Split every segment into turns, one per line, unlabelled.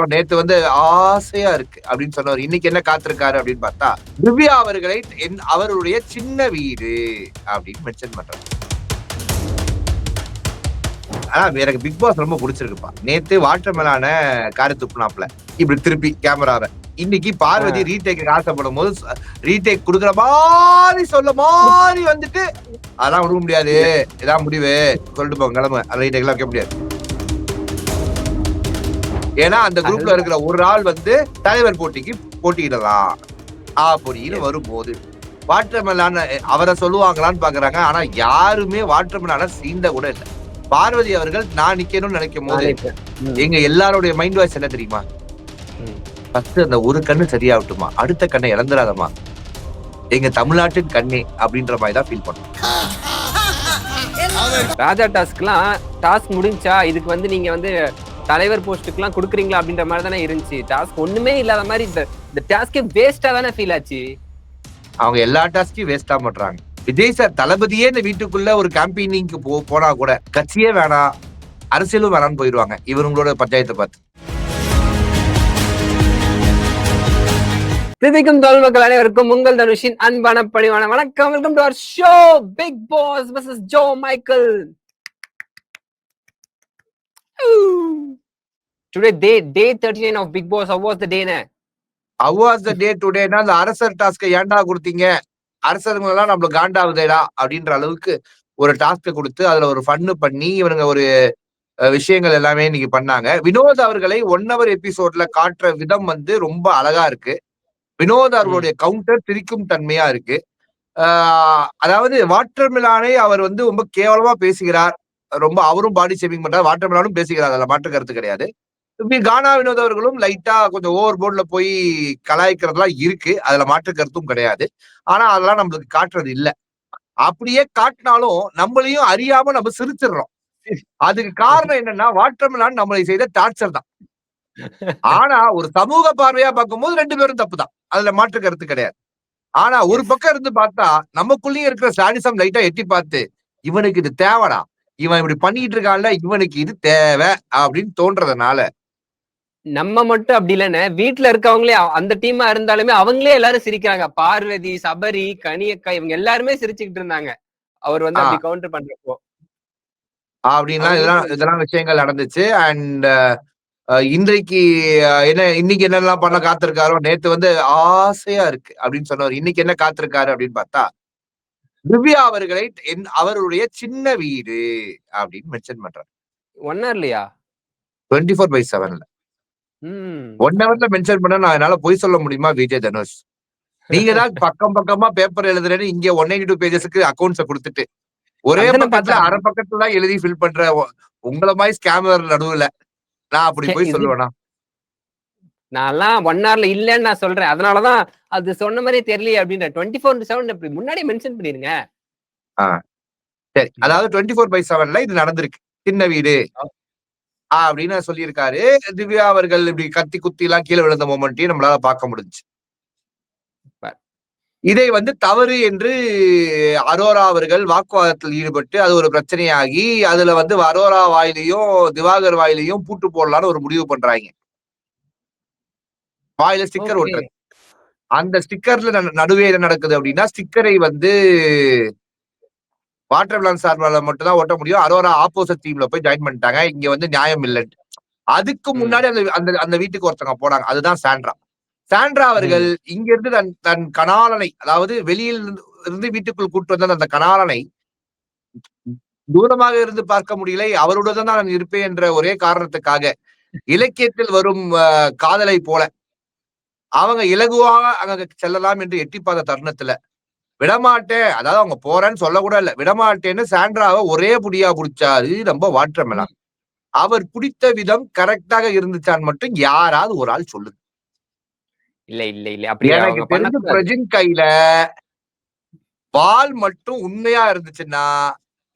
காத்திருக்காரோ நேத்து வந்து ஆசையா இருக்கு அப்படின்னு சொன்னவர் இன்னைக்கு என்ன காத்திருக்காரு அப்படின்னு பார்த்தா திவ்யா அவர்களை அவருடைய சின்ன வீடு அப்படின்னு மென்ஷன் பண்றாரு. ஆனா எனக்கு பிக் பாஸ் ரொம்ப பிடிச்சிருக்குப்பா. நேத்து வாட்டர் மேலான காரை துப்புனாப்ல இப்படி திருப்பி கேமராவை. இன்னைக்கு பார்வதி ரீடேக் ஆசைப்படும் போது ரீடேக் குடுக்குற மாதிரி சொல்ல மாதிரி வந்துட்டு அதெல்லாம் விட முடியாது, இதான் முடிவு சொல்லிட்டு போங்க கிளம்பு, ரீடேக் எல்லாம் வைக்க முடியாது. ஏன்னா அந்த குரூப்ல இருக்கிற ஒரு ஆள் வந்து தலைவர் போட்டிக்கு போட்டியிடலாம் அப்படின்னு வரும்போது வாட்டர் மேலான அவரை சொல்லுவாங்களான்னு பாக்குறாங்க. ஆனா யாருமே வாட்டர் மேலான சீண்ட கூட இல்லை. பார்வதி அவர்கள் நான் நிக்கணும்னு நினைக்கும் போது எங்க எல்லாருடைய மைண்ட் வாய்ஸ் என்ன தெரியுமா? ஃபர்ஸ்ட் அந்த ஒரு கண்ணு சரியாகட்டுமா, அடுத்த கண்ணை இழந்துடாதமா, எங்க தமிழ்நாட்டின் கண்ணே அப்படின்ற மாதிரி தான் ஃபீல் பண்ணும்.
ராஜா டாஸ்க் முடிஞ்சா இதுக்கு வந்து நீங்க வந்து தலைவர் போஸ்டுக்கு எல்லாம் குடுக்குறீங்களா அப்படின்ற மாதிரி தானே இருந்துச்சு. டாஸ்க் ஒண்ணுமே இல்லாத மாதிரி இந்த டாஸ்கே வேஸ்டா தானே ஃபீல் ஆச்சு.
அவங்க எல்லா டாஸ்கையும் வேஸ்டா பண்றாங்க. விஜய் சார் தளபதியே இந்த வீட்டுக்குள்ள ஒரு கேம்பெயினிங்க்கு போனா கூட கட்சியே வேணாம் அரசியலும் வேணாம்னு போயிடுவாங்க இவங்களோட பஞ்சாயத்தை பார்த்து.
திதிக்கும் தோல் மக்கள் அனைவருக்கும் உங்கள் தனுஷின் அன்பான பணிவான வணக்கம். Welcome to our show Bigg Boss vs Joe Michael. Today day 39 of Big Boss. How was the day?
How was the day today? அந்த அரசர் டாஸ்கை ஏன்டா கொடுத்தீங்க, அரசருங்க எல்லாம் நம்மள காண்டாவுதேடா அப்படின்ற அளவுக்கு ஒரு டாஸ்கை கொடுத்து அதுல ஒரு ஃபன்னு பண்ணி இவனுங்க ஒரு விஷயங்கள் எல்லாமே இன்னைக்கு பண்ணாங்க. வினோத் அவர்களை 1 hour எபிசோட்ல காட்டுற விதம் வந்து ரொம்ப அழகா இருக்கு. வினோத் அவர்களுடைய கவுண்டர் திரிக்கும் தன்மையா இருக்கு. அதாவது வாட்டர் மிலானை அவர் வந்து ரொம்ப கேவலமா பேசுகிறார், ரொம்ப அவரும் பாடி ஷேமிங் பண்றாரு, வாட்டர் மிலானும் பேசுகிறார், அதுல மாற்று கருத்து கிடையாது. கானா வினோத் அவர்களும் லைட்டா கொஞ்சம் ஓவர் போர்ட்ல போய் கலாய்க்கிறதுலாம் இருக்கு, அதுல மாற்று கருத்தும் கிடையாது. ஆனா அதெல்லாம் நம்மளுக்கு காட்டுறது இல்ல. அப்படியே காட்டினாலும் நம்மளையும் அறியாம நம்ம சிரிச்சிடுறோம். அதுக்கு காரணம் என்னன்னா வாட்டர் மிலான் நம்மளை செய்த டார்ச்சர் தான். ஆனா ஒரு சமூக பார்வையா பார்க்கும்போது 2 பேரும் தப்பு தான், அதுல மாற்று கருத்து கிடையாது. ஆனா ஒரு பக்கம் இருந்து பார்த்தா நமக்குள்ளேயும் இருக்கிற சாடிசம் லைட்டா எட்டி பார்த்து இவனுக்கு இது தேவைடா, இவன் இப்படி பண்ணிட்டு இருக்கான்ல, இவனுக்கு இது தேவை அப்படின்னு தோன்றதுனால
நம்ம மட்டும் அப்படி இல்லைன்னு வீட்டுல இருக்கவங்களே அந்த டீமா இருந்தாலுமே அவங்களே எல்லாரும் சிரிக்கிறாங்க. பார்வதி, சபரி, கனியக்கா இவங்க எல்லாருமே சிரிச்சுக்கிட்டு இருந்தாங்க அவர் வந்து அப்படி கவுண்டர் பண்றப்போ
அப்படின்னா இதெல்லாம் விஷயங்கள் நடந்துச்சு. அண்ட் இன்றைக்கு இன்னைக்கு என்னெல்லாம் பண்ண காத்திருக்காரோ நேத்து வந்து ஆசையா இருக்கு அப்படின்னு சொன்னவர் இன்னைக்கு என்ன காத்திருக்காரு அப்படின்னு பார்த்தா திவ்யா அவர்களை அவருடைய சின்ன வீடு அப்படின்னு மென்ஷன் பண்றாரு.
1 hourலயா
24/7ல 1 hourல மென்ஷன் பண்ண நான் என்னால போய் சொல்ல முடியுமா விஜய் தனுஷ்? நீங்க தான் பக்கமா பேப்பர் எழுதுறேன்னு இங்க 192 பேஜஸ்க்கு அக்கௌண்ட்ஸ கொடுத்துட்டு ஒரே பக்கத்துல அரை பக்கத்துல தான் எழுதி ஃபில் பண்ற உங்கள மாதிரி ஸ்கேமர் நடுவுல நான் அப்படி போய் சொல்லுவேனா?
நான்லாம் 1 hourல இல்லன்னு நான் சொல்றேன். அதனாலதான் அது சொன்ன மாதிரியே தெரியலையே அப்படின்ற 24/7 முன்னாடியே மென்ஷன் பண்ணிருங்க.
சரி, அதாவது 24/7ல இது நடந்திருக்கு சின்ன வீடு அப்படின்னு சொல்லியிருக்காரு. திவ்யா அவர்கள் இப்படி கத்தி குத்தி எல்லாம் கீழே விழுந்த மொமெண்ட்டையும் நம்மளால பார்க்க முடிஞ்சு. இதை வந்து தவறு என்று அரோரா அவர்கள் வாக்குவாதத்தில் ஈடுபட்டு அது ஒரு பிரச்சனையாகி அதுல வந்து அரோரா வாயிலையும் திவாகர் வாயிலையும் பூட்டு போடலான்னு ஒரு முடிவு பண்றாங்க. வாயில ஸ்டிக்கர் ஒட்டுறது. அந்த ஸ்டிக்கர்ல நடுவே என்ன நடக்குது அப்படின்னா ஸ்டிக்கரை வந்து வாட்டர் மிலான் சார்பால மட்டும் தான் ஒட்ட முடியும். அரோரா ஆப்போசிட் டீம்ல போய் ஜாயின் பண்ணிட்டாங்க. இங்க வந்து நியாயம் இல்லைன்னு. அதுக்கு முன்னாடி அந்த வீட்டுக்கு ஒருத்தவங்க போனாங்க, அதுதான் சாண்ட்ரா. சாண்ட்ரா அவர்கள் இங்க இருந்து தன் கணாலனை, அதாவது வெளியில் இருந்து வீட்டுக்குள் கூட்டு வந்த அந்த கணாலனை தூரமாக இருந்து பார்க்க முடியலை, அவருடன் தான் நான் இருப்பேன் என்ற ஒரே காரணத்துக்காக இலக்கியத்தில் வரும் காதலை போல அவங்க இலகுவாக அங்க செல்லலாம் என்று எட்டி பார்த்த தருணத்துல விடமாட்டேன், அதாவது அவங்க போறேன்னு சொல்ல கூட இல்ல, விடமாட்டேன்னு சாண்ட்ராவை ஒரே புடியா புடிச்சாரு நம்ம வாட்டர் மிலான். அவர் பிடித்த விதம் கரெக்டாக இருந்துச்சான்னு மட்டும் யாராவது ஒரு ஆள் சொல்லுங்க.
இல்ல
எனக்கு தெரிஞ்சு பிரஜின் கையில பால் மட்டும் உண்மையா இருந்துச்சுன்னா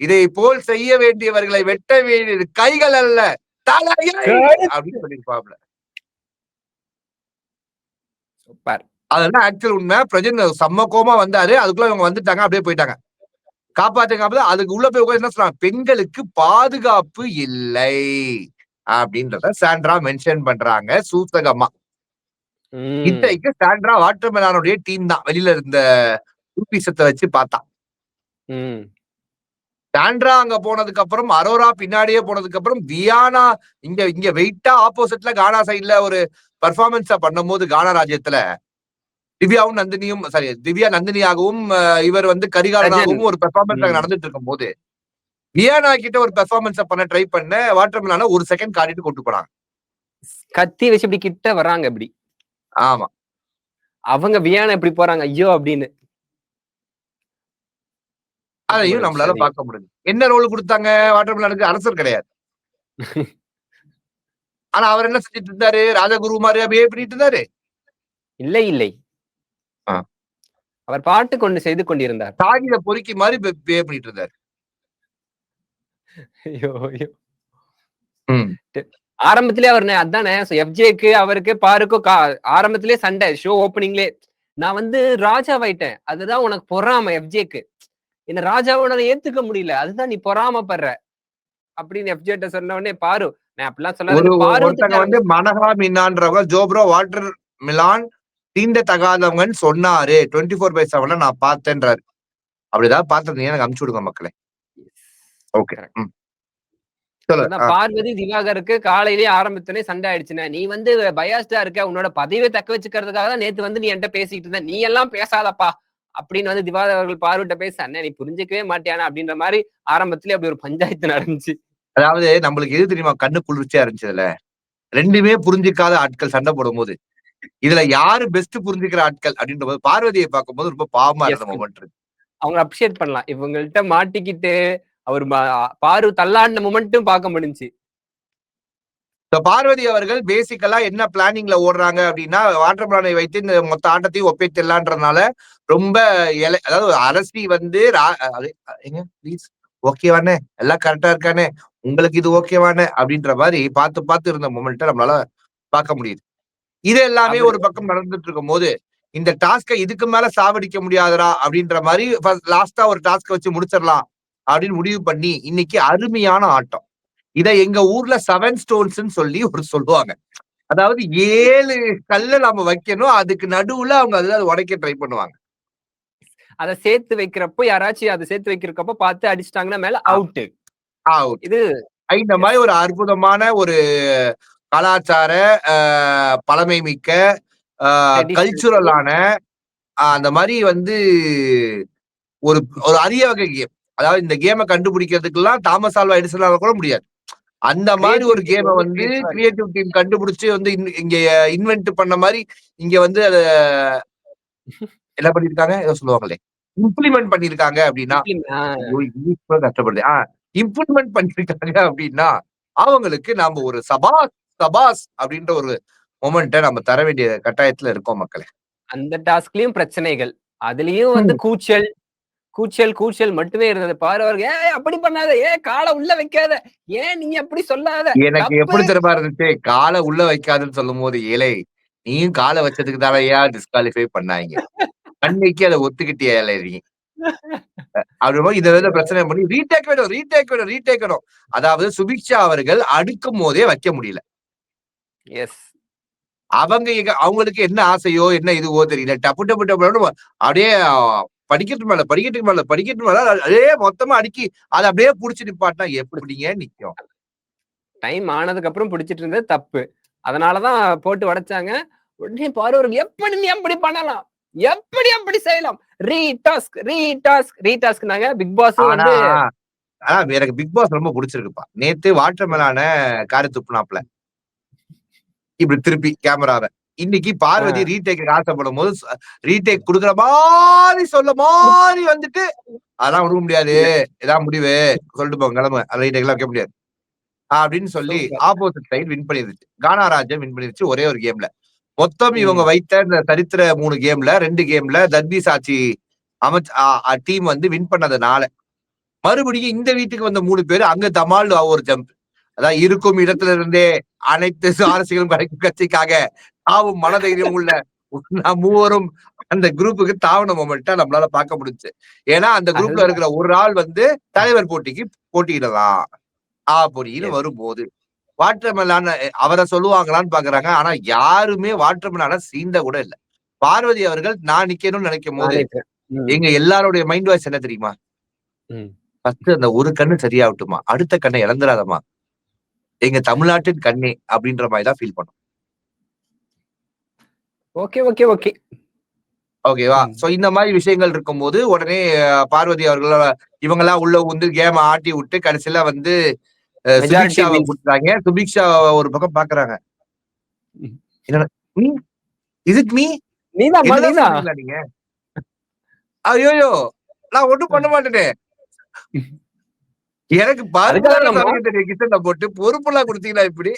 இதை போல் செய்ய வேண்டியவர்களை வெட்ட வேண்டியது கைகள் அல்ல தலையை அப்படின்னு சொல்லிருப்பாப்ல. அதெல்லாம் ஆக்சுவல் உண்மை. பிரஜன் செம்ம கோமா வந்தாரு, அதுக்குள்ள இவங்க வந்துட்டாங்க, அப்படியே போயிட்டாங்க. காப்பாத்துங்க. அதுக்கு உள்ள போய் என்ன சொல்றாங்க, பெண்களுக்கு பாதுகாப்பு இல்லை அப்படின்றத சாண்ட்ரா மென்ஷன் பண்றாங்க சூசகமா. இன்றைக்கு சாண்ட்ரா வாட்டர்மெலானுடைய டீம் தான் வெளியில இருந்த குரூப்பிசத்தை வச்சு பார்த்தா. சாண்ட்ரா அங்க போனதுக்கு அப்புறம் அரோரா பின்னாடியே போனதுக்கு அப்புறம் வியானா இங்க வெயிட்டா ஆப்போசிட்ல கானா சைட்ல ஒரு பெர்ஃபார்மன்ஸா பண்ணும்போது கானா ராஜ்யத்துல திவ்யாவும் நந்தினியும் சாரி திவ்யா நந்தினியாகவும் இவர் வந்து கரிகாலனாகவும் ஒரு பெர்ஃபார்மன்ஸ் அங்க நடந்துட்டு இருக்கும் போது வியானா கிட்ட ஒரு பெர்ஃபார்மன்ஸ் பண்ண ட்ரை பண்ண வாட்டர்மெலான ஒரு செகண்ட் காட்டிட்டு கொண்டு போனாங்க.
கத்தி வச்சு இப்படி கிட்ட வராங்க இப்படி.
ஆமா,
அவங்க வியானா எப்படி போறாங்க ஐயோ அப்படின்னு.
அதையும் நம்மளால பார்க்க முடியுது. என்ன ரோல் கொடுத்தாங்க வாட்டர்மெலானுக்கு? அரசர் கிடையாது. ஆனா அவர் என்ன செஞ்சுட்டு இருந்தாரு? ராஜகுரு மாதிரியா பிஹேவ் பண்ணிட்டு இருந்தாரு?
இல்லை இல்லை, அவர் பாட்டு கொண்டு செய்து கொண்டிருந்தார்.
காகித பொறுக்கி மாதிரி பிஹேவ் பண்ணிட்டு இருந்தாரு.
ஆரம்பத்திலே அவர் அதானே எஃப்ஜேக்கு அவருக்கு பாருக்கும் ஆரம்பத்திலே சண்டை ஷோ ஓப்பனிங்லே நான் வந்து ராஜாவாயிட்டேன், அதுதான் உனக்கு பொறாம எஃப்ஜேக்கு, என்ன ராஜாவை உன்னால ஏத்துக்க முடியல, அதுதான் நீ பொறாமப்படுற அப்படின்னு எஃப்ஜேட்ட சொன்ன உடனே பாரு நான் அப்படிலாம் சொல்லாத பாரு
வந்து மனகா மின்னான்றவங்க ஜோப்ரோ வாட்டர் மிலான் தீண்ட தகாதவங்கன்னு சொன்னாரு 24/7 நான் பார்த்தேன்றாரு. அப்படிதான் பார்த்தது எனக்கு அனுப்பிச்சு விடுங்க மக்களே. ஓகே,
பார்வதி திவாகருக்கு காலையிலேயே ஆரம்பித்தோடனே சண்டை ஆயிடுச்சுன்னா நீ வந்து பயாஸ்டா இருக்க, உன்னோட பதவியை தக்க வச்சுக்கிறதுக்காக தான் நேத்து வந்து நீ என்கிட்ட பேசிட்டு இருந்த, நீ எல்லாம் பேசாதப்பா அப்படின்னு வந்து திவாகர் அவர்கள் பார்வட்ட பேச அண்ணன் நீ புரிஞ்சுக்கவே மாட்டியானா அப்படின்ற மாதிரி ஆரம்பத்திலே அப்படி ஒரு பஞ்சாயத்து நடந்துச்சு.
அதாவது நம்மளுக்கு எது தெரியுமா கண்ணு குளிர்ச்சியா இருந்துச்சுல, ரெண்டுமே புரிஞ்சுக்காத ஆட்கள் சண்டை போடும் போது இதுல யாரு பெஸ்ட் புரிஞ்சுக்கிற ஆட்கள் அப்படின்ற போது பார்வதியை பார்க்கும்போது ரொம்ப பாவமா இருந்த மொமெண்ட் இருக்கு.
அவங்க அப்ரிஷியேட் பண்ணலாம், இவங்கள்ட்ட மாட்டிக்கிட்டு அவர் பாரு தள்ளாடின மொமெண்ட்டும் பார்க்க முடிஞ்சு.
பார்வதி அவர்கள் பேசிக்கலா என்ன பிளானிங்ல ஓடுறாங்க அப்படின்னா வாட்டர்மெலானை வைத்து இந்த மொத்த ஆட்டத்தையும் ஒப்பைத்திடலான்றதுனால ரொம்ப அதாவது அரசி வந்து ஓகேவானே எல்லாம் கரெக்டா இருக்கானே உங்களுக்கு இது ஓகேவானே அப்படின்ற மாதிரி பார்த்து இருந்த மொமெண்ட்டை நம்மளால பார்க்க முடியுது. இது எல்லாமே ஒரு பக்கம் நடந்துட்டு இருக்கும் போது இந்த டாஸ்கை இதுக்கு மேல சாவடிக்க முடியாதரா அப்படின்ற மாதிரி லாஸ்டா ஒரு டாஸ்கை வச்சு முடிச்சிடலாம் அப்படின்னு முடிவு பண்ணி இன்னைக்கு அருமையான ஆட்டம். இதை எங்க ஊர்ல 7 ஸ்டோன்ஸ் சொல்லி ஒரு சொல்லுவாங்க. அதாவது 7 கல்ல நாம வைக்கணும், அதுக்கு நடுவுல அவங்க அதை உடைக்க ட்ரை பண்ணுவாங்க.
அதை சேர்த்து வைக்கிறப்போ யாராச்சும் அதை சேர்த்து வைக்கிறப்போ பார்த்து அடிச்சிட்டாங்கன்னா மேல அவுட். இது
இந்த மாதிரி ஒரு அற்புதமான ஒரு கலாச்சார பழமை மிக்க கல்ச்சுரலான அந்த மாதிரி வந்து ஒரு அரிய வகை கேம். அதாவது இந்த கேமை கண்டுபிடிக்கிறதுக்கு எல்லாம் தாமஸ் ஆல்வா எடிசனால கூட முடியாது. அந்த மாதிரி ஒரு கேமை வந்து கிரியேட்டிவ் டீம் கண்டுபிடிச்சு வந்து இங்க இன்வென்ட் பண்ண மாதிரி இங்க வந்து அத என்ன பண்ணிருக்காங்க ஏதோ சொல்லுவாங்களே இம்ப்ளிமெண்ட் பண்ணிருக்காங்க அப்படின்னா கஷ்டப்படுது. இம்ப்ளிமெண்ட் பண்ணிருக்காங்க அப்படின்னா அவங்களுக்கு நாம ஒரு சபாஸ் அப்படின்ற ஒரு மொமெண்ட்டை நம்ம தர வேண்டிய கட்டாயத்துல இருக்கோம் மக்களே.
அந்த டாஸ்க்லயும் பிரச்சனைகள், அதுலயும் வந்து கூச்சல் மட்டுமே இருந்தது. பாருவாங்க அப்படி பண்ணாத, காலை உள்ள வைக்காத, ஏன் நீங்க அப்படி சொல்லாத.
எனக்கு எப்படி தெரியுமா இருந்துச்சு காலை உள்ள வைக்காதுன்னு சொல்லும் போது ஏழை நீயும் காலை வச்சதுக்கு தானையா டிஸ்குவாலிஃபை பண்ணாங்க, அன்னைக்கு அதை ஒத்துக்கிட்டியா ஏழை நீ அப்படி இதை பிரச்சனை பண்ணி ரீடேக் வேணும். அதாவது சுபிக்ஷா அவர்கள் அடுக்கும் போதே வைக்க முடியல. அவங்களுக்கு என்ன ஆசையோ என்ன இதுவோ தெரியல, டப்பு அப்படியே படிக்கட்டு மேல அதே மொத்தமா அடுக்கி அதை அப்படியே புடிச்சு நிப்பாட்டினா எப்படிங்க நிக்கும்?
டைம் ஆனதுக்கு அப்புறம் பிடிச்சிட்டு இருந்தது தப்பு, அதனாலதான் போட்டு உடைச்சாங்க. உடனே பாரு எப்படி நீ அப்படி பண்ணலாம், எப்படி அப்படி செய்யலாம், ரீடாஸ்க்னாங்க. பிக் பாஸ் வந்து
எனக்கு பிக் பாஸ் ரொம்ப பிடிச்சிருக்குப்பா. நேத்து வாட்டர்மெலான காரை துப்புனாப்ல இப்படி திருப்பி கேமராவை. இன்னைக்கு பார்வதி ரீடேக் ஆசைப்படும் போது ரீடேக் கொடுக்குற மாதிரி சொல்ல மாதிரி வந்துட்டு அதெல்லாம் விட முடியாது, இதான் முடிவு சொல்லிட்டு போங்க கிளம்பு, ரீடேக் எல்லாம் வைக்க முடியாது அப்படின்னு சொல்லி ஆப்போசிட் சைடு வின் பண்ணிருச்சு. கானாராஜன் வின் பண்ணிருச்சு ஒரே ஒரு கேம்ல. மொத்தம் இவங்க வைத்த இந்த சரித்திர 3 கேம்ல 2 கேம்ல தர்பி சாட்சி டீம் வந்து வின் பண்ணதுனால மறுபடியும் இந்த வீட்டுக்கு வந்த 3 பேரு அங்க தமால் ஒரு ஜம்ப். அதான் இருக்கும் இடத்துல இருந்தே அனைத்து சுவாரஸ்யங்களும் கிடைக்கும் கட்சிக்காக தாவும் மனதைரியம் உள்ள மூவரும் அந்த குரூப்புக்கு தாவன மொமெண்டா நம்மளால பார்க்க முடிஞ்சு. ஏன்னா அந்த குரூப்ல இருக்கிற ஒரு ஆள் வந்து தலைவர் போட்டிக்கு போட்டியிடலாம் அப்படின்னு வரும்போது வாட்டர்மெலான அவரை சொல்லுவாங்களான்னு பாக்குறாங்க. ஆனா யாருமே வாட்டர்மெலான சீண்ட கூட இல்ல. பார்வதி அவர்கள் நான் நிக்கணும்னு நினைக்கும் போது எங்க எல்லாருடைய மைண்ட் வாய்ஸ் என்ன தெரியுமா? ஃபர்ஸ்ட் அந்த ஒரு கண்ணு சரியாகட்டுமா, அடுத்த கண்ணை இழந்துராதமா, எங்க தமிழ்நாட்டின் கண்ணே அப்படின்ற மாதிரி தான் ஃபீல் பண்ணோம்.
ஓகே ஓகே ஓகே
ஓகேவா? சோ இந்த மாதிரி விஷயங்கள் இருக்கும்போது உடனே பார்வதி அவர்கள் இவங்கெல்லாம் உள்ள வந்து கேம ஆட்டி விட்டு கடைசியில வந்து சுபிக்ஷாவை கொடுத்தாங்க. சுபிக்ஷா ஒரு பக்கம் பாக்குறாங்க. என்னடா இஸ் இட் மீ? நீதான் நீங்க? ஐயோயோ நான் ஒண்ணும் பண்ண மாட்டேனே. எனக்கு கிச்சன்ல போட்டு பொறுப்பெல்லாம் கொடுத்தீங்களா இப்படி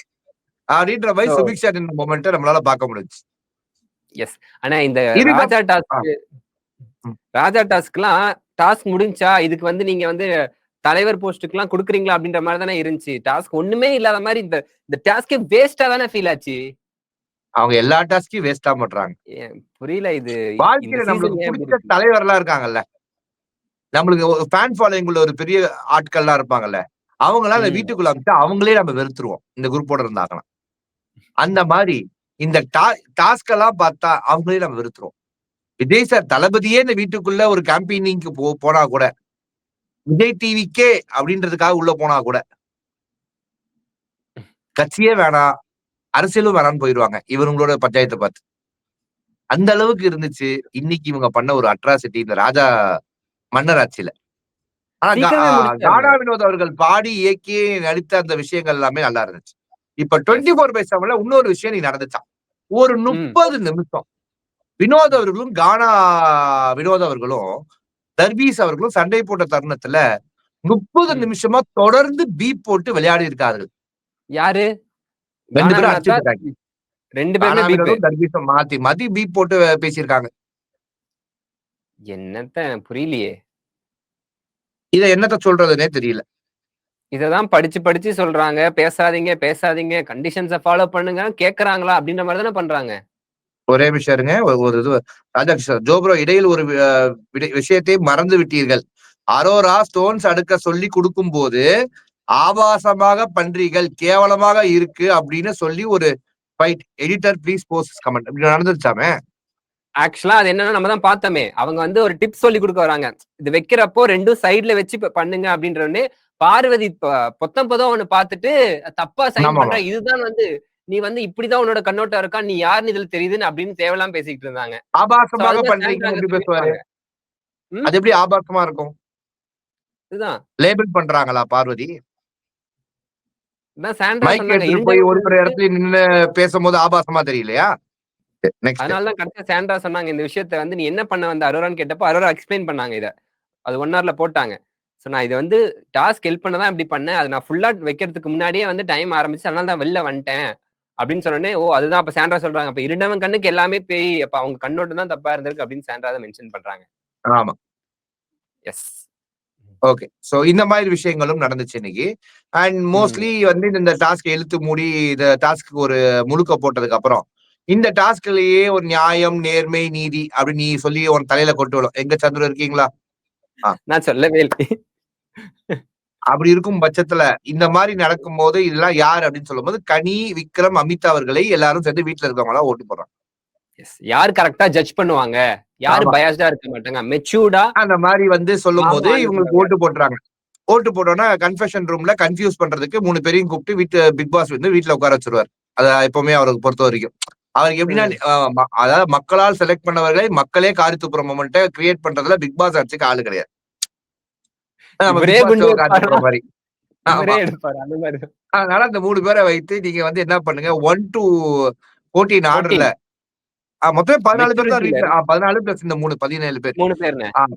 அப்படின்ற மாதிரி சுபிக்ஷா நின்ற மொமெண்ட்டை நம்மளால பார்க்க முடிஞ்சு.
எஸ். ஆனா இந்த ராஜா டாஸ்க்லாம் டாஸ்க் முடிஞ்சா இதுக்கு வந்து நீங்க வந்து தலைவர் போஸ்டுக்கு எல்லாம் குடுக்குறீங்களா அப்படின்ற மாதிரி தானே இருந்துச்சு. டாஸ்க் ஒண்ணுமே இல்லாத மாதிரி இந்த டாஸ்கே வேஸ்டா தானே ஃபீல் ஆச்சு.
அவங்க எல்லா டாஸ்கையும் வேஸ்டா பண்றாங்க.
புரியல இது.
வாழ்க்கையில நம்மளுக்கு பிடிச்ச தலைவர்லாம் இருக்காங்கல்ல, நம்மளுக்கு ஒரு ஃபேன் ஃபாலோயிங் உள்ள ஒரு பெரிய ஆட்கள்லாம் இருப்பாங்கல்ல, அவங்களாம் அந்த வீட்டுக்குள்ள அமைச்சா அவங்களே நம்ம வெறுத்துருவோம் இந்த குரூப்போட இருந்தாங்கன்னா. அந்த மாதிரி இந்த டாஸ்க் எல்லாம் பார்த்தா அவங்களே நம்ம வெறுத்துருவோம். விஜய் சார் தளபதியே இந்த வீட்டுக்குள்ள ஒரு கேம்பெயினிங்க்கு போனா கூட, விஜய் டிவிக்கே அப்படின்றதுக்காக உள்ள போனா கூட கட்சியே வேணாம், அரசியலும் வேணாம்னு போயிடுவாங்க இவங்களோட பஞ்சாயத்தை பார்த்து. அந்த அளவுக்கு இருந்துச்சு இன்னைக்கு இவங்க பண்ண ஒரு அட்ராசிட்டி இந்த ராஜா மன்னர் ஆட்சியில. ஆனா கானா வினோத் அவர்கள் பாடி இயக்கி நடித்த அந்த விஷயங்கள் எல்லாமே நல்லா இருந்துச்சு. இப்ப 24/7 இன்னொரு விஷயம் நீ நடந்துச்சான். ஒரு 30 நிமிஷம் வினோத் அவர்களும் வினோத் அவர்களும் தர்பீஸ் அவர்களும் சண்டை போட்ட தருணத்துல 30 நிமிஷமா தொடர்ந்து பீப் போட்டு விளையாடி இருக்கார்கள்.
யாரு?
2 பேரும் அடிச்சுட்டாங்க. 2 பேரும் தர்பீஸும் மாத்தி மாத்தி பீப் போட்டு பேசியிருக்காங்க.
என்னத்த புரியலையே.
இத என்னத்த சொல்றதுன்னே தெரியல.
இததான் படிச்சு படிச்சு சொல்றாங்க. பேசாதீங்க பேசாதீங்க, கண்டிஷன்ஸை ஃபாலோ பண்ணுங்க கேக்குறாங்களா அப்படின்ற மாதிரி தானே பண்றாங்க.
ஒரே விஷயம் இருங்க. ஒரு இது ராஜாகிருஷ்ணன் ஜோப்ரோ இடையில் ஒரு விஷயத்தை மறந்து விட்டீர்கள். அரோரா ஸ்டோன்ஸ் அடுக்க சொல்லி கொடுக்கும் போது ஆபாசமாக பண்றீர்கள், கேவலமாக இருக்கு அப்படின்னு சொல்லி ஒரு fight. Editor please post comment இப்படி நடந்துருச்சாமே.
ஆக்சுவலா அது என்னன்னா நம்ம தான் பார்த்தோமே, அவங்க வந்து ஒரு டிப்ஸ் சொல்லி கொடுக்க வராங்க. இது வைக்கிறப்போ 2 சைடுல வச்சு பண்ணுங்க அப்படின்றவனே பார்வதி பொத்தம் ஒண்ணு பார்த்துட்டு தப்பா சைன் பண்ற, இதுதான் வந்து நீ வந்து இப்படிதான் உன்னோட கண்ணோட்டம் இருக்கா, நீ யாருன்னு இதுல தெரியுதுன்னு அப்படின்னு தேவையெல்லாம் பேசிக்கிட்டு இருந்தாங்க.
ஆபாசமாக பண்றீங்க எப்படி பேசுவாரு? அது எப்படி ஆபாசமா இருக்கும்? இதுதான் லேபிள் பண்றாங்களா பார்வதி? போய் ஒரு இடத்துல நின்னு பேசும்போது ஆபாசமா தெரியலையா?
அதனாலதான் கரெக்டா சாண்ட்ரா சொன்னாங்க இந்த விஷயத்த வந்து நீ என்ன பண்ண வந்த அரோரான்னு கேட்டப்போ அரோரா எக்ஸ்பிளைன் பண்ணாங்க. இத அது 1 hourல போட்டாங்க. சோ நான் இது வந்து டாஸ்க் ஹெல்ப் பண்ணதான் இப்படி பண்ணேன். அது நான் ஃபுல்லா வைக்கிறதுக்கு முன்னாடியே வந்து டைம் ஆரம்பிச்சு அதனால தான் வெளில வந்துட்டேன் அப்படின்னு சொன்னோடனே ஓ அதுதான் அப்ப சாண்ட்ரா சொல்றாங்க. அப்ப இருண்டவன் கண்ணுக்கு எல்லாமே பேய், அப்ப அவங்க கண்ணோட்டம் தான் தப்பா இருந்திருக்கு அப்படின்னு சாண்ட்ரா தான் மென்ஷன் பண்றாங்க.
ஆமா.
எஸ்.
ஓகே. சோ இந்த மாதிரி விஷயங்களும் நடந்துச்சு இன்னைக்கு. அண்ட் மோஸ்ட்லி வந்து இந்த டாஸ்க் இழுத்து மூடி இந்த டாஸ்க்கு ஒரு முழுக்க போட்டதுக்கு அப்புறம் இந்த டாஸ்க்லயே ஒரு நியாயம், நேர்மை, நீதி அப்படின்னு நீ சொல்லி உன் தலையில கொண்டு வரும். எங்க சந்திர இருக்கீங்களா?
நான் சொல்லவே இல்லை.
அப்படி இருக்கும் பட்சத்துல இந்த மாதிரி நடக்கும் போது இதெல்லாம் யார் அப்படின்னு சொல்லும் போது கனி, விக்ரம், அமிதா அவர்களை எல்லாரும் சேர்ந்து வீட்டுல இருக்கவங்க எல்லாம் ஓட்டு போடுறாங்க.
யார் கரெக்டா ஜட்ஜ் பண்ணுவாங்க, யாரு பயாஸ்டா இருக்க மாட்டாங்க, மெச்சூர்டா
அந்த மாதிரி வந்து சொல்லும் போது இவங்களுக்கு ஓட்டு போட்டுறாங்க. ஓட்டு போட்டோன்னா கன்ஃபெஷன் ரூம்ல கன்ஃபியூஸ் பண்றதுக்கு 3 பேரையும் கூப்பிட்டு பிக் பாஸ் வந்து வீட்டுல உட்கார வச்சிருவாரு. அத எப்பவுமே அவருக்கு பொறுத்த வரைக்கும் அவருக்கு எப்படின்னா அதாவது மக்களால் செலக்ட் பண்ணவர்களை மக்களே காரி துப்புற மொமெண்ட்டை கிரியேட் பண்றதுல பிக் பாஸ் ஆட்சிக்கு ஆளு கிடையாது. அதனால அந்த 3 பேரை வைத்து நீங்க வந்து என்ன பண்ணுங்க 1 to 14 ஆர்டர்ல மொத்தம் 14 பேர் தான் வீட்டுல 14 பிளஸ் இந்த 3 17 பேர்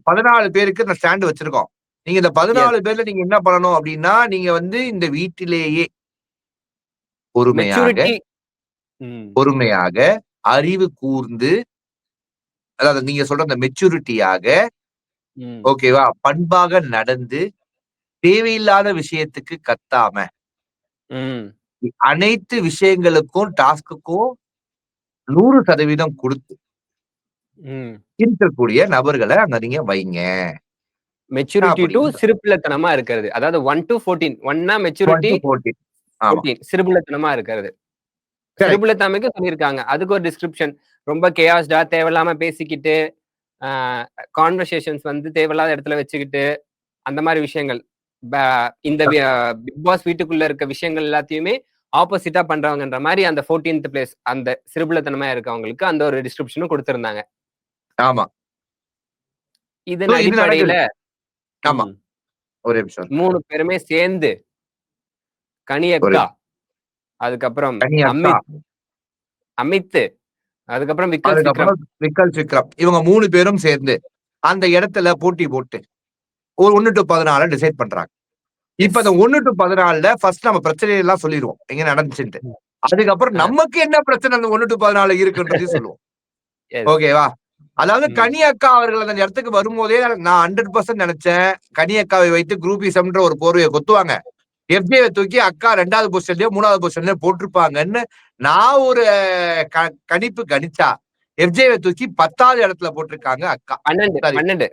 14 பேருக்கு இந்த ஸ்டாண்ட் வச்சிருக்கோம். நீங்க இந்த 14 பேர்ல நீங்க என்ன பண்ணணும் அப்படின்னா நீங்க வந்து இந்த வீட்டிலேயே பொறுமையாக அறிவு கூர்ந்து அதாவது நீங்க சொல்ற அந்த மெச்சூரிட்டியாக ஓகேவா பண்பாக நடந்து தேவையில்லாத விஷயத்துக்கு கத்தாம அனைத்து விஷயங்களுக்கும் டாஸ்க்குக்கும் 100% கொடுத்து இருக்கக்கூடிய நபர்களை அங்க நீங்க வைங்க.
மெச்சூரிட்டி டு சிறுபிள்ளைத்தனமா இருக்கிறது. அதாவது 1 to 14 1னா மெச்சூரிட்டி
14 ஆமா
14 சிறுபுள்ளத்தனமா இருக்கிறது.
கரெக்ட்
சிறுபுள்ளத்தனமைக்கு சொல்லியிருக்காங்க. அதுக்கு ஒரு டிஸ்கிரிப்ஷன். ரொம்ப கேஆஸ்டா தேவையில்லாம பேசிக்கிட்டு, ஆ கான்வர்சேஷன்ஸ் வந்து தேவையில்லாத இடத்துல வச்சுக்கிட்டு, அந்த மாரி விஷயங்கள். ப இந்த பிக் பாஸ் வீட்டுக்குள்ள இருக்க விஷயங்கள் எல்லாத்தையுமே ஆப்போசிட்டா பண்றவங்கன்ற மாரி அந்த 14த் பிளேஸ் அந்த சிறுபுள்ளத்தனமா இருக்கவங்களுக்கு அந்த ஒரு டிஸ்கிரிப்ஷனும் குடுத்திருந்தாங்க.
ஆமா
இதன்
So, இது
அடிப்படையில
நடக்குது ஆமா
ம்
ஒரே நிமிஷம்
3 பேருமே சேர்ந்து கனி
ஒரு
அக்கா, அதுக்கப்புறம்
கனி அக்கா
அமித், அதுக்கப்புறம் விக்கல்ஸ் விக்ரம்.
அதுக்கப்புறம் விக்கல் விக்ரம் இவங்க 3 பேரும் சேர்ந்து அந்த இடத்துல போட்டி போட்டு ஒரு 1 to 14 டிசைட் பண்றாங்க. இப்ப அந்த 1 to 14ல ஃபர்ஸ்ட் நம்ம பிரச்சனை எல்லாம் சொல்லிடுவோம் எங்க நடந்துச்சுன்ட்டு. அதுக்கப்புறம்
ஆ,
நமக்கு என்ன பிரச்சனை அந்த 1 to 14 இருக்குன்றதையும் சொல்லுவோம்.
எஸ்.
ஓகேவா? அதாவது
ம்.
கனி அக்கா அவர்கள் அந்த இடத்துக்கு வரும்போதே நான் 100% நினைச்சேன். கனி அக்காவை வைத்து குரூப்பிசம்ன்ற ஒரு போர்வையை கொத்துவாங்க. எஃப்ஜேவை தூக்கி அக்கா 2வது பொசிஷன்லயோ 3வது பொசிஷன்லயோ போட்டிருப்பாங்கன்னு நான் ஒரு கணிப்பு கணிச்சா எஃப்ஜேவை தூக்கி 10வது இடத்துல போட்டிருக்காங்க அக்கா.
12,
சாரி
12.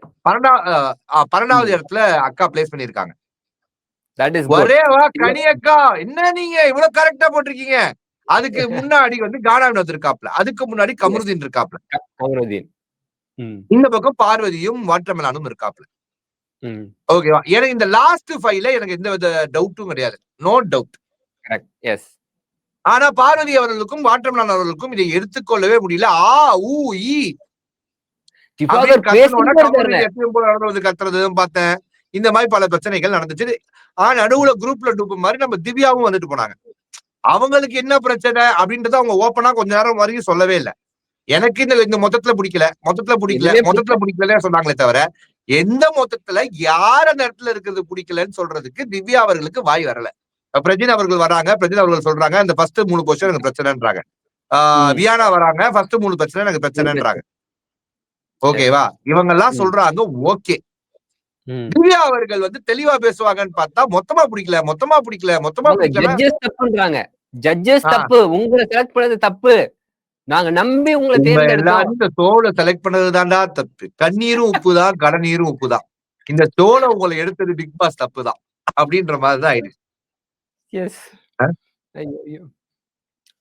12வது
ம்.
இடத்துல அக்கா பிளேஸ் பண்ணிருக்காங்க.
That is good.
ஒரே வா
இல்ல
கனி அக்கா என்ன நீங்க இவ்வளவு கரெக்டா போட்டிருக்கீங்க. அதுக்கு முன்னாடி வந்து கானா வினோத் இருக்காப்ல. அதுக்கு முன்னாடி
எஸ்.
கமருதீன் இருக்காப்ல.
கமருதீன். ம்.
இந்த பக்கம் பார்வதியும் வாட்டர்மெலனும் இருக்காப்ல.
ம்.
ஓகேவா? எனக்கு இந்த லாஸ்ட் 5ல எனக்கு எந்த வித டவுட்டும் கிடையாது. No doubt.
கரெக்ட். எஸ்.
ஆனா பார்வதி அவர்களுக்கும் வாட்டர்மெலன் அவர்களுக்கும் இதை எடுத்துக்கொள்ளவே முடியல. ஆ, ஊ, ஈ அப்படின்னு
திவாகர்
கத்துனோட
பேசிக்கிட்டே இருக்காருண்ணே.
கமருதீன் எப்பயும் போல நடந்து கத்துறதும் பார்த்தேன். இந்த மாதிரி பல பிரச்சனைகள் நடந்துச்சு. நடுவுல குரூப்ல டூப் மாதிரி நம்ம திவ்யாவும் வந்துட்டு போனாங்க. அவங்களுக்கு என்ன பிரச்சனை அப்படின்றத அவங்க ஓப்பனா கொஞ்ச நேரம் வரைக்கும் சொல்லவே இல்ல. எனக்கு இந்த மொத்தத்துல பிடிக்கல, மொத்தத்துல பிடிக்கல,
எதுவுமே
மொத்தத்துல
பிடிக்கல.
பிடிக்கல சொன்னாங்களே தவிர, எந்த மொத்தத்துல யார் அந்த இடத்துல இருக்கிறது பிடிக்கலன்னு சொல்றதுக்கு திவ்யா அவர்களுக்கு வாய் வரல. பிரஜின் அவர்கள் வராங்க. பிரஜின் அவர்கள் சொல்றாங்க, இந்த ஃபர்ஸ்ட் 3 பொசிஷன் எனக்கு பிரச்சனைன்றாங்க.
ம்.
வியானா வராங்க, ஃபர்ஸ்ட் 3 பிரச்சனை எனக்கு
ஒரு
பிரச்சனைன்றாங்க.
பிரச்சனை. எஸ்.
ஓகேவா? இவங்க எல்லாம்
ம்.
சொல்றாங்க, ஓகே.
ம்.
திவ்யா அவர்கள் வந்து தெளிவா பேசுவாங்கன்னு பார்த்தா, மொத்தமா பிடிக்கல, மொத்தமா பிடிக்கல, மொத்தமா
அவங்க
பிடிக்கலன்னா,
ஜட்ஜஸ் தப்புன்றாங்க. ஜட்ஜஸ்
ஆ
தப்பு. உங்கள செலக்ட் பண்ணது தப்பு. நாங்க நம்பி உங்கள
உங்க
தேர்ந்தெடுத்தோம்.
எல்லாரும் இந்த ஷோல செலக்ட் பண்ணது தான்டா தப்பு. கண்ணீரும் உப்பு தான், கடநீரும் உப்பு தான். இந்த ஷோல உங்கள எடுத்தது பிக் பாஸ் தப்பு தான். அப்படின்ற மாதிரி தான் ஆயிடுச்சு.
எஸ். ஐயய்யோ!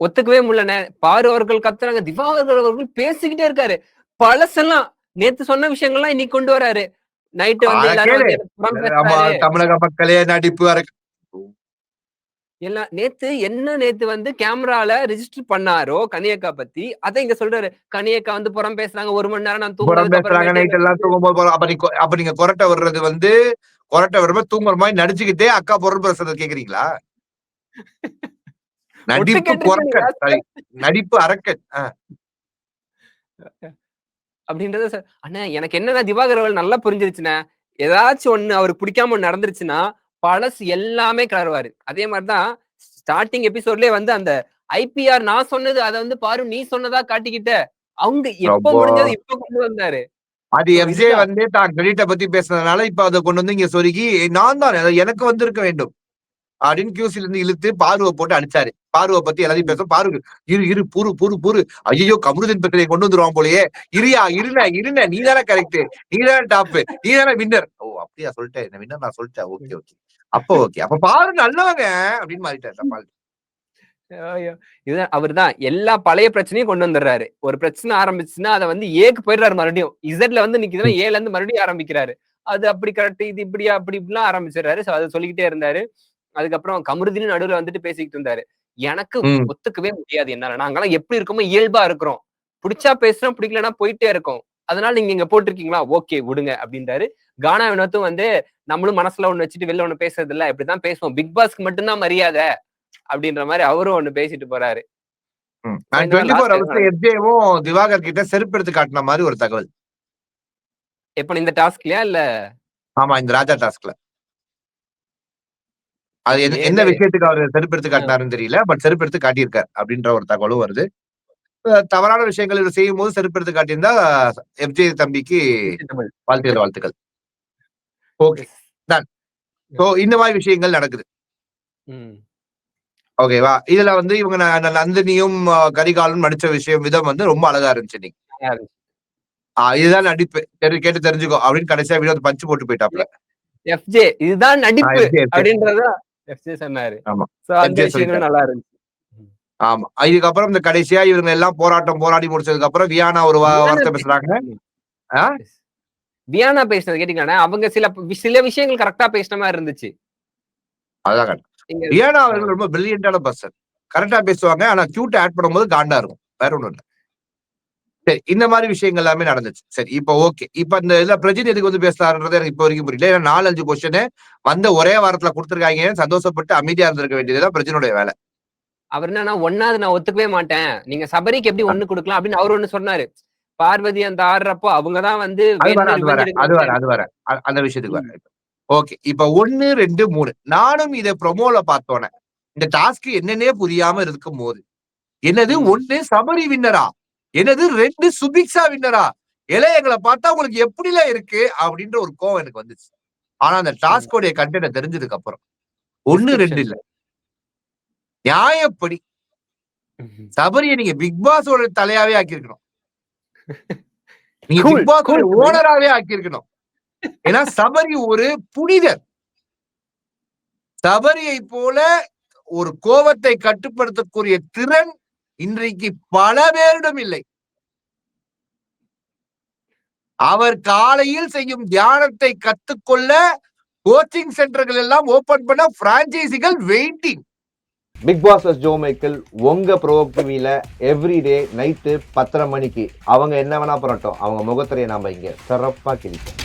ஒத்துக்கவே முடியலண்ணே. பாரு அவர்கள் கத்துறாங்க. திவாகர் அவர்கள் பேசிக்கிட்டே இருக்காரு. பழசெல்லாம் நேத்து சொன்ன விஷயங்கள்லாம் இன்னைக்கு கொண்டு வராரு. நைட்டு வந்து
அத
எல்லாரும்
கேளு.
வந்து எனக்கு புறம்
நம்ம
பேசுறாரு.
தமிழக மக்களே நடிப்பு
எல்லாம் நேத்து வந்து கேமரால ரிஜிஸ்டர் பண்ணாரோ கனியக்கா பத்தி, அத இங்க சொல்றாரு. கனியக்கா வந்து புறம் பேசுறாங்க. 1 மணி நேரம் நான்
புறம்
தூங்குனதுக்கு
பேசுறாங்க
அப்புறமேட்டு
நைட்
என்ன
எல்லாம்
வந்து
தூங்கும்போது போறோம். அப்ப நீங்க கொரட்டை விடுறது வந்து கொரட்டை விடுறப்ப தூங்குற மாதிரி நடிச்சுக்கிட்டே அக்கா பொருள் பேசுறத கேக்குறீங்களா?
ஒட்டு
நடிப்பு
கேட்டிருக்கேன்
கொரக்கன். சாரி.
லாஸ்ட்ல.
நடிப்பு அரக்கன்.
அப்படின்றத அண்ணே எனக்கு என்னன்னா திவாகர் அவர்கள் நல்லா புரிஞ்சிருச்சுண்ணே. ஏதாச்சும் ஒண்ணு அவருக்கு பிடிக்காம ஒண்ணு நடந்துருச்சுன்னா, பழசு எல்லாமே கிளறுவாரு. அதே மாரி தான் ஸ்டார்ட்டிங் எபிசோட்லயே வந்து அந்த ஐபிஆர் நான் சொன்னது அத வந்து பாரு நீ சொன்னதா காட்டிக்கிட்ட. அவங்க எப்ப
ரொம்ப
முடிஞ்சது இப்ப கொண்டு வந்தாரு.
அது
சோ
எஃப்ஜே
இதுதான்.
வந்து தான் கிரெடிட்ட பத்தி பேசுனதுனால இப்ப அத கொண்டு வந்து இங்க சொருகி நான் தான் எனக்கு வந்திருக்க வேண்டும். அப்படின்னு கியூசில இருந்து இழுத்து பார்வ போட்டு அடிச்சாரு. பார்வ பத்தி எல்லாத்தையும்
ம்.
பேச பாரு இரு இரு புரு புரு புரு ஐயோ கமருதீன் பிரச்சனையை கொண்டு வந்துருவான் போலயே இருயா இருன நீ தானே கரெக்ட் நீ தானே டாப் நீ தானே வின்னர் ஓ அப்படியா சொல்லிட்டேன் இந்த வின்னர் நான் சொல்லிட்டேன் ஓகே ஓகே அப்ப பாரு நல்லவங்க அப்படின்னு மாறிட்டாரு
ஐயோ! இதுதான் அவர்தான் எல்லா பழைய பிரச்சனையும் கொண்டு வந்துடுறாரு. ஒரு பிரச்சனை ஆரம்பிச்சுச்சுன்னா, அத வந்து ஏக்கு போயிடுறாரு மறுபடியும். இசட்ல வந்து நிக்குதுன்னா, ஏல இருந்து மறுபடியும் ஆரம்பிக்கிறாரு. அது அப்படி கரெக்ட், இது இப்படியா, அப்படி இப்படிலாம் ஆரம்பிச்சிடுறாரு. சோ அத சொல்லிக்கிட்டே இருந்தாரு. அதுக்கப்புறம் கமருதீன் நடுவுல வந்துட்டு பேசிக்கிட்டு இருந்தாரு. எனக்கு
ம்
ஒத்துக்கவே முடியாது என்னால. நாங்கலாம் எப்படி இருக்கோமோ இயல்பா இருக்கிறோம். புடிச்சா பேசுறோம், பிடிக்கலன்னா போயிட்டே இருக்கோம். அதனால நீங்க இங்க போட்டிருக்கீங்களா? ஓகே விடுங்க அப்படின்றாரு. கானா வினோத்தும் வந்து நம்மளும் மனசுல ஒண்ணு வச்சுட்டு வெளில ஒண்ணு பேசுறது இல்ல. இப்படித்தான் பேசுவோம். பிக் பாஸ்க்கு மட்டும் தான் மரியாதை. அப்படின்ற மாரி அவரும் ஒண்ணு பேசிட்டு போறாரு. சோ இந்த மாரி
24
லாஸ்ட்ல எதுவும்
ஹவர்ஸ்ல
நடக்கும்.
எஃப்ஜேவும் திவாகர் கிட்ட செருப்பு எடுத்து காட்டின மாதிரி ஒரு தகவல்
எப்ப இந்த டாஸ்க்லயா இல்ல
ஆமா இந்த ராஜா டாஸ்க்ல அது
தெரியலையே
என்ன
இது.
விஷயத்துக்கு அவர் செருப்பு எடுத்து
அ
காட்டினாருன்னு தெரியல பட் செருப்பு எடுத்து காட்டியிருக்கார் அப்படின்ற ஒரு தகவலும் வருது தவறான விஷயங்கள் இவர் செய்யும் போது செருப்பு எடுத்து காட்டியிருந்தா எஃப்ஜே தம்பிக்கு
வெஜிடபிள்.
வாழ்த்துக்கள் ஓகே
எஸ்.
டன் சோ இந்த மாதிரி விஷயங்கள் நடக்குது
ம்.
ஓகேவா இதுல வந்து இவங்க நந்தினியும் கரிகாலும் நடிச்ச விஷயம் விதம் வந்து ரொம்ப அழகா இருந்துச்சு இன்னைக்கு
நல்லா இருந்துச்சு.
இதுதான் நடிப்பு கேட்டு தெரிஞ்சுக்கோ அப்படின்னு கடைசியா வினோத் பஞ்சு போட்டு போயிட்டாப்ல
எஃப்ஜே இதுதான் நடிப்பு
எஃப்ஜே
அப்படின்றத எஃப்ஜே சொன்னாரு.
ஆமா.
சோ அந்த
எஃப்ஜே
விஷயங்களும்
சொல்லிட்டாரு.
நல்லா இருந்துச்சு.
ஆமா. இதுக்கப்புறம் இந்த கடைசியா இவங்க எல்லாம் போராடி முடிச்சதுக்கு அப்புறம் வியானா ஒரு
வியானா
வார்த்தை பேசுறாங்க. ஆ?
வியானா பேசுனது கேட்டீங்கன்னா, அவங்க சில விஷயங்கள் கரெக்ட்டா பேசின மாரி இருந்துச்சு.
அதான்
நீங்க
வியானா
ஆ.
அவர்கள் ரொம்ப பிரில்லியன்டான பர்சன். கரெக்ட்டா பேசுவாங்க. ஆனா கியூட் ஆட் பண்ணும்போது காண்டா இருக்கும். வேற ஒண்ணும் இல்ல. சரி, இந்த மாரி விஷயங்கள் எல்லாமே நடந்துச்சு. சரி, இப்ப ஓகே. இப்ப இந்த இதுல பிரஜித் எதுக்கு வந்து பேசுறாருன்றது எனக்கு இப்ப வரைக்கும் புரியல. ஏன்னா 4, 5 கொஸ்டின் வந்த ஒரே வாரத்துல குடுத்துருக்காங்கன்னு சந்தோஷப்பட்டு அமைதியா இருந்திருக்க வேண்டியது தான் பிரஜினுடைய வேலை.
அவர் என்னன்னா, 1வது நான் ஒத்துக்கவே மாட்டேன். நீங்க சபரிக்கு எப்படி 1 குடுக்கலாம் அப்படின்னு அவரு ஒண்ணு சொன்னாரு. பார்வதி அந்த ஆடுறப்போ அவங்க தான் வந்து
அது
வேணும்னே
வரேன், அது
ரிவெஞ்ச்
வரேன், அது
எடுக்கணும்னு
வரேன், அது வரேன். அந்த விஷயத்துக்கு
ம்.
வரேன். ஓகே. இப்ப 1, 2, 3 நானும் இத ப்ரோமோல பார்த்தோனே, இந்த டாஸ்க் என்னன்னே புரியாம இருக்கும்போது, என்னது
ம்.
1 சபரி வின்னரா? என்னது 2 சுபிக்ஷா வின்னரா? ஏலே எங்கள பார்த்தா உங்களுக்கு எப்படில இருக்கு? அப்படின்ற ஒரு கோவம் எனக்கு வந்துச்சு. ஆனா அந்த
ம்.
டாஸ்கோடைய கன்டென்ட் தெரிஞ்சதுக்கு அப்புறம் 1, 2 இல்ல.
டிஸ்கிரிப்ஷன்ல.
நியாயப்படி சபரிய நீங்க பிக் பாஸோட தலையாவே ஆக்கியிருக்கணும். நீங்க
கூல்
பிக் பாஸோட
கூல் தம்பி.
ஓனராவே ஆக்கியிருக்கணும். ஏன்னா சபரி ஒரு புனிதர். சபரியை போல ஒரு கோபத்தை கட்டுப்படுத்தக்கூடிய திறன் இன்றைக்கு பல பேரிடம் இல்லை. அவர் காலையில் செய்யும் தியானத்தை கத்துக்கொள்ள கோச்சிங் சென்டர்கள் எல்லாம் ஓபன் பண்ண பிரான்சைசிகள் waiting.
Bigg Boss Joe Michael உங்க ப்ரோவோக் டிவியில எவ்ரிடே நைட்டு 10:30 மணிக்கு அவங்க என்ன வேணா பண்ணட்டும், அவங்க முகத்திரையை நாம இங்க சிறப்பா கிழிப்போம்.